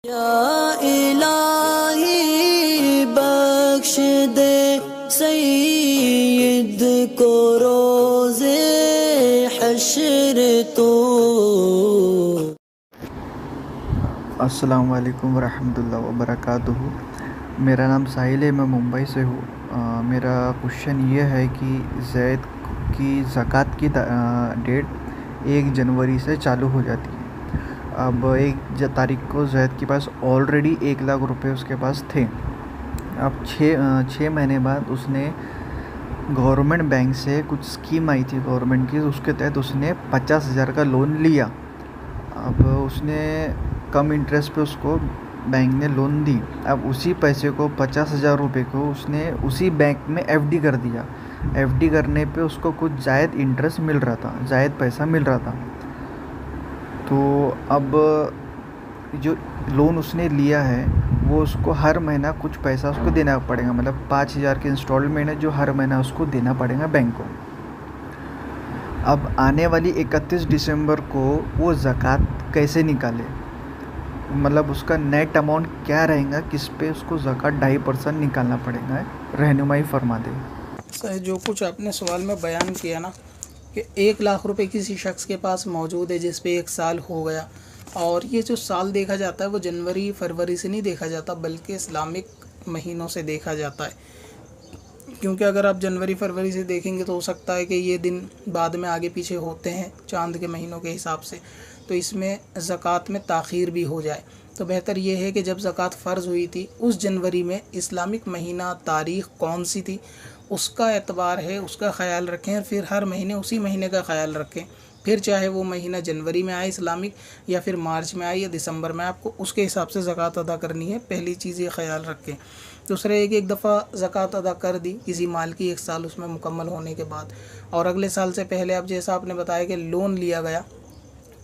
या इलाही बख्श दे सईद को रोज़े हश्र तो। अस्सलाम वालेकुम रहमतुल्लाहि व बरकातुहू। मेरा नाम साहिल है, मैं मुंबई से हूँ। मेरा क्वेश्चन ये है कि ज़ैद की ज़कात की डेट 1 जनवरी से चालू हो जाती है। अब 1 तारीख को ज़ैद के पास ऑलरेडी 1 लाख रुपए उसके पास थे। अब 6 महीने बाद उसने गवर्नमेंट बैंक से कुछ स्कीम आई थी गवर्नमेंट की, उसके तहत उसने 50,000 का लोन लिया। अब उसने कम इंटरेस्ट पे उसको बैंक ने लोन दी। अब उसी पैसे को 50,000 रुपये को उसने उसी बैंक में एफडी कर दिया। एफडी करने पे उसको कुछ ज़ायद इंटरेस्ट मिल रहा था, ज़ायद पैसा मिल रहा था। तो अब जो लोन उसने लिया है वो उसको हर महीना कुछ पैसा उसको देना पड़ेगा, मतलब 5,000 के इंस्टॉलमेंट है जो हर महीना उसको देना पड़ेगा बैंक को। अब आने वाली 31 दिसंबर को वो ज़कात कैसे निकाले, मतलब उसका नेट अमाउंट क्या रहेगा, किस पे उसको ज़कात 2.5% निकालना पड़ेगा, रहनुमाई फरमा दे। सर, जो कुछ आपने सवाल में बयान किया ना कि 1 लाख रुपए किसी शख्स के पास मौजूद है जिस पे 1 साल हो गया, और ये जो साल देखा जाता है वो जनवरी फरवरी से नहीं देखा जाता बल्कि इस्लामिक महीनों से देखा जाता है। क्योंकि अगर आप जनवरी फरवरी से देखेंगे तो हो सकता है कि ये दिन बाद में आगे पीछे होते हैं चांद के महीनों के हिसाब से, तो इसमें ज़कात में ताख़ीर भी हो जाए। तो बेहतर ये है कि जब ज़कात फ़र्ज़ हुई थी उस जनवरी में इस्लामिक महीना तारीख़ कौन सी थी उसका एतबार है, उसका ख़याल रखें, और फिर हर महीने उसी महीने का ख़याल रखें। फिर चाहे वो महीना जनवरी में आए इस्लामिक, या फिर मार्च में आए या दिसंबर में, आपको उसके हिसाब से ज़कात अदा करनी है। पहली चीज़ ये ख़याल रखें। दूसरा एक दफ़ा ज़कात अदा कर दी किसी माल की 1 साल उसमें मुकम्मल होने के बाद, और अगले साल से पहले अब जैसा आपने बताया कि लोन लिया गया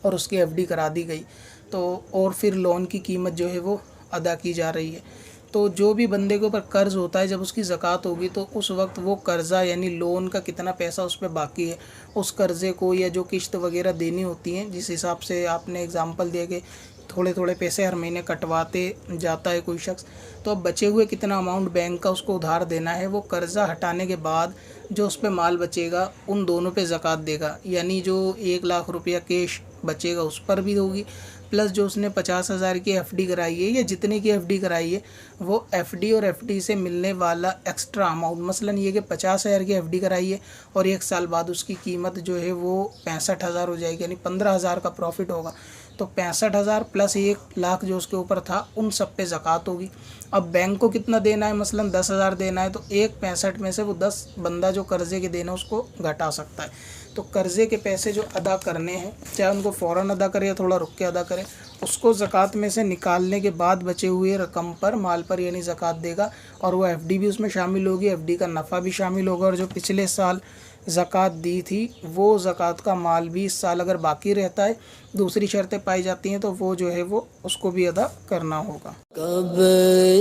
और उसकी एफडी करा दी गई, तो और फिर लोन की कीमत जो है वो अदा की जा रही है। तो जो भी बंदे के ऊपर कर्ज़ होता है जब उसकी ज़कात होगी तो उस वक्त वो कर्ज़ा यानी लोन का कितना पैसा उस पर बाकी है, उस कर्ज़े को या जो किश्त वगैरह देनी होती हैं, जिस हिसाब से आपने एग्ज़ाम्पल दिया कि थोड़े थोड़े पैसे हर महीने कटवाते जाता है कोई शख्स, तो अब बचे हुए कितना अमाउंट बैंक का उसको उधार देना है, वो कर्ज़ा हटाने के बाद जो उस पर माल बचेगा उन दोनों पे ज़कात देगा। यानी जो 1 लाख रुपया कैश बचेगा उस पर भी होगी, प्लस जो उसने 50,000 की एफडी कराई है या जितने की एफडी कराई है वो एफडी और एफडी से मिलने वाला एक्स्ट्रा अमाउंट, मसलन ये कि 50,000 की एफडी कराई है और 1 साल बाद उसकी कीमत जो है वो 65,000 हो जाएगी, यानी 15,000 का प्रॉफिट होगा। तो 65,000 प्लस 1 लाख जो उसके ऊपर था उन सब पे ज़कात होगी। अब बैंक को कितना देना है, मसलन 10,000 देना है, तो 1/65 में से वो 10 बंदा जो कर्ज़े के देना उसको घटा सकता है। तो कर्ज़े के पैसे जो अदा करने हैं, चाहे उनको फ़ौरन अदा करे या थोड़ा रुक के अदा करे, उसको ज़कात में से निकालने के बाद बचे हुए रकम पर, माल पर यानी ज़कात देगा, और वो एफडी भी उसमें शामिल होगी, एफडी का नफ़ा भी शामिल होगा, और जो पिछले साल ज़कात दी थी वो ज़कात का माल भी इस साल अगर बाकी रहता है, दूसरी शर्तें पाई जाती हैं, तो वो जो है वो उसको भी अदा करना होगा। कब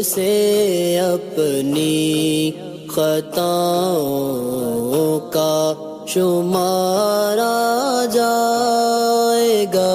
से अपनी खताओं का शुमारा जाएगा।